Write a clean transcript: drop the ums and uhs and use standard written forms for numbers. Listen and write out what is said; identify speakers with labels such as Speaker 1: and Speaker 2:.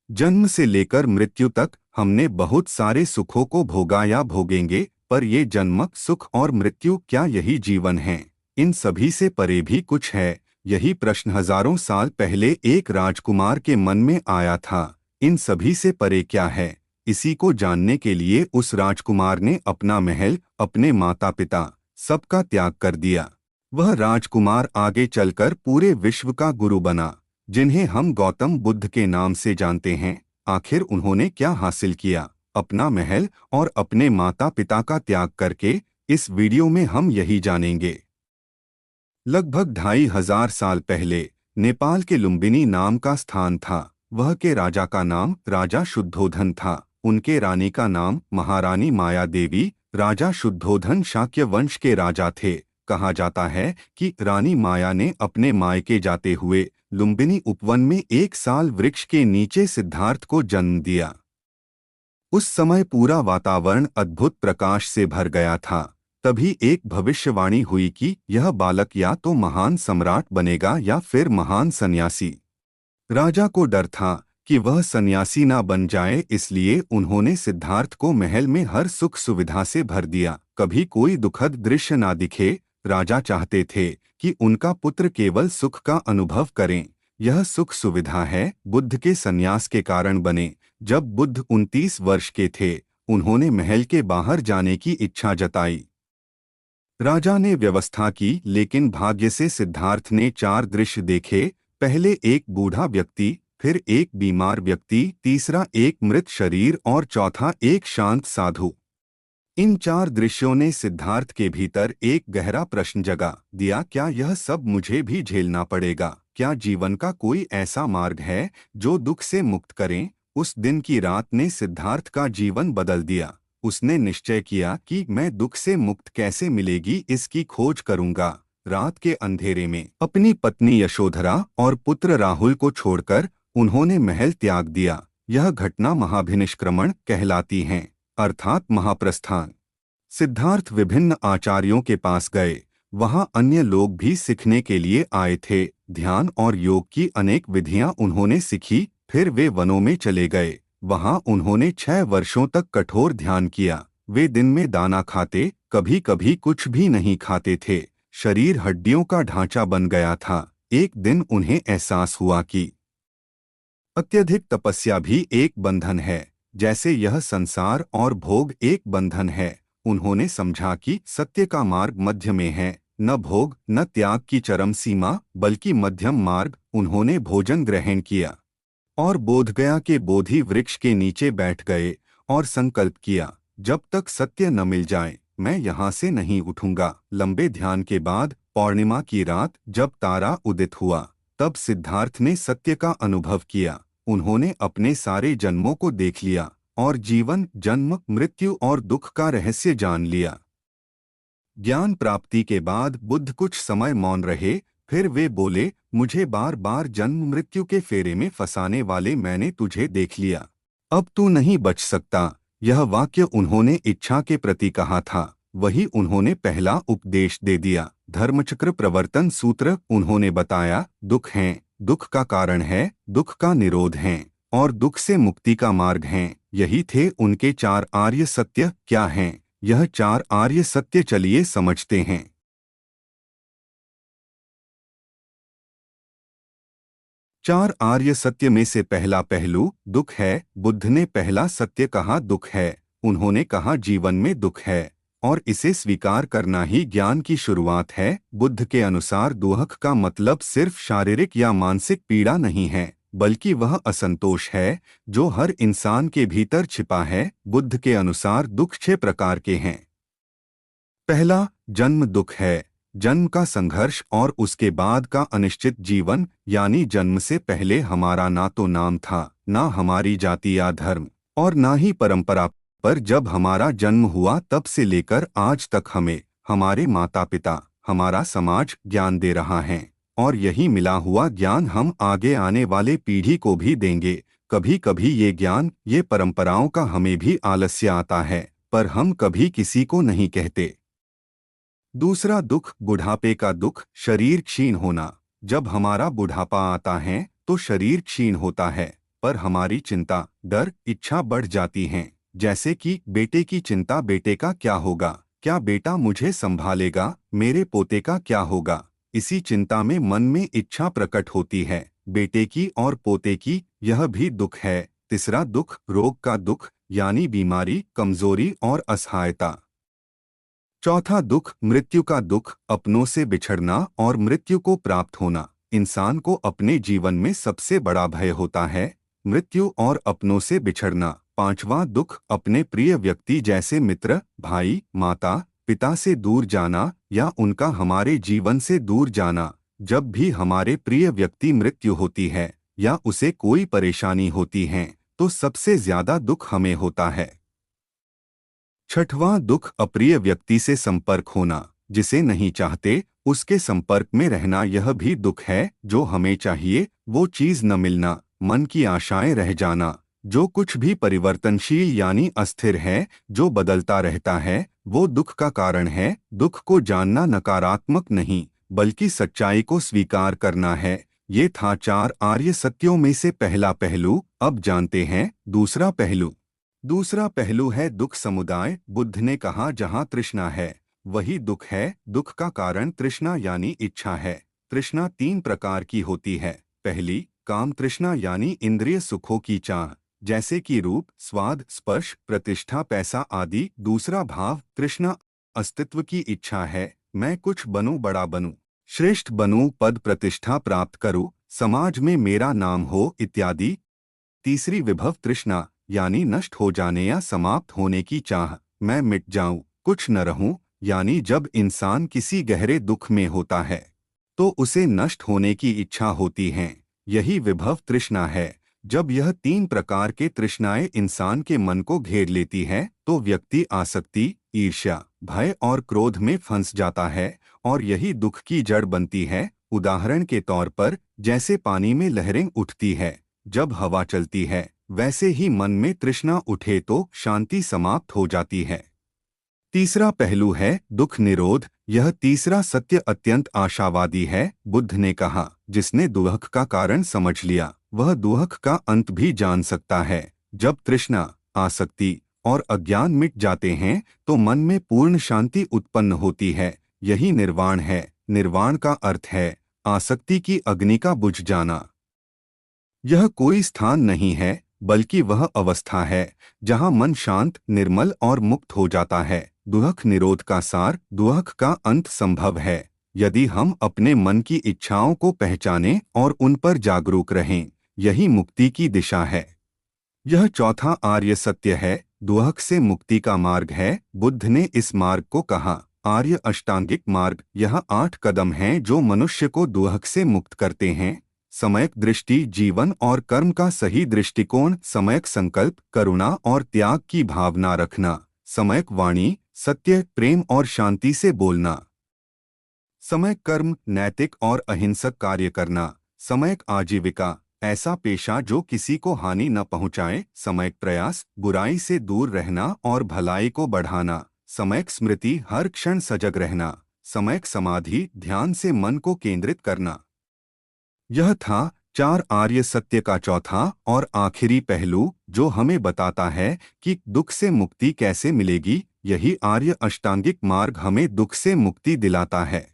Speaker 1: जन्म से लेकर मृत्यु तक हमने बहुत सारे सुखों को भोगा या भोगेंगे, पर ये जन्म सुख और मृत्यु क्या यही जीवन है? इन सभी से परे भी कुछ है। यही प्रश्न हजारों साल पहले एक राजकुमार के मन में आया था। इन सभी से परे क्या है? इसी को जानने के लिए उस राजकुमार ने अपना महल, अपने माता पिता, सबका त्याग कर दिया। वह राजकुमार आगे चलकर पूरे विश्व का गुरु बना, जिन्हें हम गौतम बुद्ध के नाम से जानते हैं। आखिर उन्होंने क्या हासिल किया? अपना महल और अपने माता पिता का त्याग करके? इस वीडियो में हम यही जानेंगे। लगभग 2500 साल पहले नेपाल के लुम्बिनी नाम का स्थान था। वह के राजा का नाम राजा शुद्धोधन था। उनके रानी का नाम महारानी माया देवी। राजा शुद्धोधन शाक्य वंश के राजा थे। कहा जाता है कि रानी माया ने अपने मायके जाते हुए लुम्बिनी उपवन में 1 साल वृक्ष के नीचे सिद्धार्थ को जन्म दिया। उस समय पूरा वातावरण अद्भुत प्रकाश से भर गया था। तभी एक भविष्यवाणी हुई कि यह बालक या तो महान सम्राट बनेगा या फिर महान सन्यासी। राजा को डर था कि वह सन्यासी ना बन जाए, इसलिए उन्होंने सिद्धार्थ को महल में हर सुख सुविधा से भर दिया। कभी कोई दुखद दृश्य ना दिखे। राजा चाहते थे कि उनका पुत्र केवल सुख का अनुभव करें। यह सुख सुविधा है बुद्ध के सन्यास के कारण बने। जब बुद्ध 29 वर्ष के थे, उन्होंने महल के बाहर जाने की इच्छा जताई। राजा ने व्यवस्था की, लेकिन भाग्य से सिद्धार्थ ने 4 दृश्य देखे। पहले एक बूढ़ा व्यक्ति, फिर एक बीमार व्यक्ति, तीसरा एक मृत शरीर और चौथा एक शांत साधु। इन 4 दृश्यों ने सिद्धार्थ के भीतर एक गहरा प्रश्न जगा दिया, क्या यह सब मुझे भी झेलना पड़ेगा? क्या जीवन का कोई ऐसा मार्ग है जो दुख से मुक्त करें? उस दिन की रात ने सिद्धार्थ का जीवन बदल दिया। उसने निश्चय किया कि मैं दुख से मुक्त कैसे मिलेगी, इसकी खोज करूंगा। रात के अंधेरे में अपनी पत्नी यशोधरा और पुत्र राहुल को छोड़कर उन्होंने महल त्याग दिया। यह घटना महाभिनिष्क्रमण कहलाती है, अर्थात महाप्रस्थान। सिद्धार्थ विभिन्न आचार्यों के पास गए। वहां अन्य लोग भी सीखने के लिए आए थे। ध्यान और योग की अनेक विधियां उन्होंने सीखी। फिर वे वनों में चले गए। वहां उन्होंने 6 वर्षों तक कठोर ध्यान किया। वे दिन में दाना खाते, कभी कभी कुछ भी नहीं खाते थे। शरीर हड्डियों का ढांचा बन गया था। एक दिन उन्हें एहसास हुआ कि अत्यधिक तपस्या भी एक बंधन है, जैसे यह संसार और भोग एक बंधन है। उन्होंने समझा कि सत्य का मार्ग मध्य में है, न भोग न त्याग की चरम सीमा, बल्कि मध्यम मार्ग। उन्होंने भोजन ग्रहण किया और बोधगया के बोधि वृक्ष के नीचे बैठ गए और संकल्प किया, जब तक सत्य न मिल जाए मैं यहाँ से नहीं उठूंगा। लंबे ध्यान के बाद पौर्णिमा की रात जब तारा उदित हुआ, तब सिद्धार्थ ने सत्य का अनुभव किया। उन्होंने अपने सारे जन्मों को देख लिया और जीवन, जन्म, मृत्यु और दुख का रहस्य जान लिया। ज्ञान प्राप्ति के बाद बुद्ध कुछ समय मौन रहे। फिर वे बोले, मुझे बार बार जन्म मृत्यु के फेरे में फंसाने वाले मैंने तुझे देख लिया। अब तू नहीं बच सकता। यह वाक्य उन्होंने इच्छा के प्रति कहा था। वही उन्होंने पहला उपदेश दे दिया। धर्मचक्र प्रवर्तन सूत्र उन्होंने बताया, दुख है, दुख का कारण है, दुख का निरोध है और दुख से मुक्ति का मार्ग है। यही थे उनके 4 आर्य सत्य। क्या हैं यह 4 आर्य सत्य? चलिए समझते हैं। 4 आर्य सत्य में से पहला पहलू दुख है। बुद्ध ने पहला सत्य कहा, दुख है। उन्होंने कहा जीवन में दुख है और इसे स्वीकार करना ही ज्ञान की शुरुआत है। बुद्ध के अनुसार दुख का मतलब सिर्फ शारीरिक या मानसिक पीड़ा नहीं है, बल्कि वह असंतोष है जो हर इंसान के भीतर छिपा है। बुद्ध के अनुसार दुख 6 प्रकार के हैं। पहला, जन्म दुख है। जन्म का संघर्ष और उसके बाद का अनिश्चित जीवन, यानी जन्म से पहले हमारा ना तो नाम था, ना हमारी जाति या धर्म और ना ही परंपरा। पर जब हमारा जन्म हुआ तब से लेकर आज तक हमें हमारे माता पिता, हमारा समाज ज्ञान दे रहा है और यही मिला हुआ ज्ञान हम आगे आने वाले पीढ़ी को भी देंगे। कभी कभी ये ज्ञान, ये परंपराओं का हमें भी आलस्य आता है, पर हम कभी किसी को नहीं कहते। दूसरा दुख, बुढ़ापे का दुख, शरीर क्षीण होना। जब हमारा बुढ़ापा आता है तो शरीर क्षीण होता है। पर हमारी चिंता, डर, इच्छा बढ़ जाती हैं। जैसे कि बेटे की चिंता, बेटे का क्या होगा, क्या बेटा मुझे संभालेगा, मेरे पोते का क्या होगा। इसी चिंता में मन में इच्छा प्रकट होती है, बेटे की और पोते की। यह भी दुख है। तीसरा दुख, रोग का दुख, यानी बीमारी, कमजोरी और असहायता। चौथा दुख, मृत्यु का दुख, अपनों से बिछड़ना और मृत्यु को प्राप्त होना। इंसान को अपने जीवन में सबसे बड़ा भय होता है मृत्यु और अपनों से बिछड़ना। पांचवा दुख, अपने प्रिय व्यक्ति जैसे मित्र, भाई, माता, पिता से दूर जाना या उनका हमारे जीवन से दूर जाना। जब भी हमारे प्रिय व्यक्ति मृत्यु होती है या उसे कोई परेशानी होती है तो सबसे ज्यादा दुख हमें होता है। छठवां दुख, अप्रिय व्यक्ति से संपर्क होना, जिसे नहीं चाहते उसके संपर्क में रहना। यह भी दुख है। जो हमें चाहिए वो चीज न मिलना, मन की आशाएं रह जाना। जो कुछ भी परिवर्तनशील यानी अस्थिर है, जो बदलता रहता है, वो दुख का कारण है। दुख को जानना नकारात्मक नहीं बल्कि सच्चाई को स्वीकार करना है। ये था 4 आर्य सत्यों में से पहला पहलू। अब जानते हैं दूसरा पहलू। दूसरा पहलू है दुख समुदाय। बुद्ध ने कहा, जहाँ तृष्णा है वही दुख है। दुख का कारण तृष्णा यानी इच्छा है। तृष्णा 3 प्रकार की होती है। पहली, काम तृष्णा यानी इंद्रिय सुखों की चाह, जैसे कि रूप, स्वाद, स्पर्श, प्रतिष्ठा, पैसा आदि। दूसरा भाव तृष्णा, अस्तित्व की इच्छा है, मैं कुछ बनूं, बड़ा बनूं, श्रेष्ठ बनूं, पद प्रतिष्ठा प्राप्त करूं, समाज में मेरा नाम हो इत्यादि। तीसरी विभव तृष्णा यानी नष्ट हो जाने या समाप्त होने की चाह, मैं मिट जाऊं, कुछ न रहूं। यानी जब इंसान किसी गहरे दुख में होता है तो उसे नष्ट होने की इच्छा होती है। यही विभव तृष्णा है। जब यह 3 प्रकार के तृष्णाएं इंसान के मन को घेर लेती है तो व्यक्ति आसक्ति, ईर्ष्या, भय और क्रोध में फंस जाता है और यही दुख की जड़ बनती है। उदाहरण के तौर पर, जैसे पानी में लहरें उठती है जब हवा चलती है, वैसे ही मन में तृष्णा उठे तो शांति समाप्त हो जाती है। तीसरा पहलू है दुख निरोध। यह तीसरा सत्य अत्यंत आशावादी है। बुद्ध ने कहा, जिसने दुख का कारण समझ लिया वह दुख का अंत भी जान सकता है। जब तृष्णा, आसक्ति और अज्ञान मिट जाते हैं तो मन में पूर्ण शांति उत्पन्न होती है। यही निर्वाण है। निर्वाण का अर्थ है आसक्ति की अग्नि का बुझ जाना। यह कोई स्थान नहीं है बल्कि वह अवस्था है जहाँ मन शांत, निर्मल और मुक्त हो जाता है। दुख निरोध का सार, दुख का अंत संभव है यदि हम अपने मन की इच्छाओं को पहचानें और उन पर जागरूक रहें। यही मुक्ति की दिशा है। यह चौथा आर्य सत्य है, दुख से मुक्ति का मार्ग है। बुद्ध ने इस मार्ग को कहा आर्य अष्टांगिक मार्ग। यह 8 कदम हैं जो मनुष्य को दुख से मुक्त करते हैं। सम्यक दृष्टि, जीवन और कर्म का सही दृष्टिकोण, सम्यक संकल्प, करुणा और त्याग की भावना रखना, सम्यक वाणी, सत्य, प्रेम और शांति से बोलना, सम्यक कर्म, नैतिक और अहिंसक कार्य करना, सम्यक आजीविका, ऐसा पेशा जो किसी को हानि न पहुंचाए, सम्यक प्रयास, बुराई से दूर रहना और भलाई को बढ़ाना, सम्यक स्मृति, हर क्षण सजग रहना, सम्यक समाधि, ध्यान से मन को केंद्रित करना। यह था 4 आर्य सत्य का चौथा और आखिरी पहलू जो हमें बताता है कि दुख से मुक्ति कैसे मिलेगी। यही आर्य अष्टांगिक मार्ग हमें दुख से मुक्ति दिलाता है।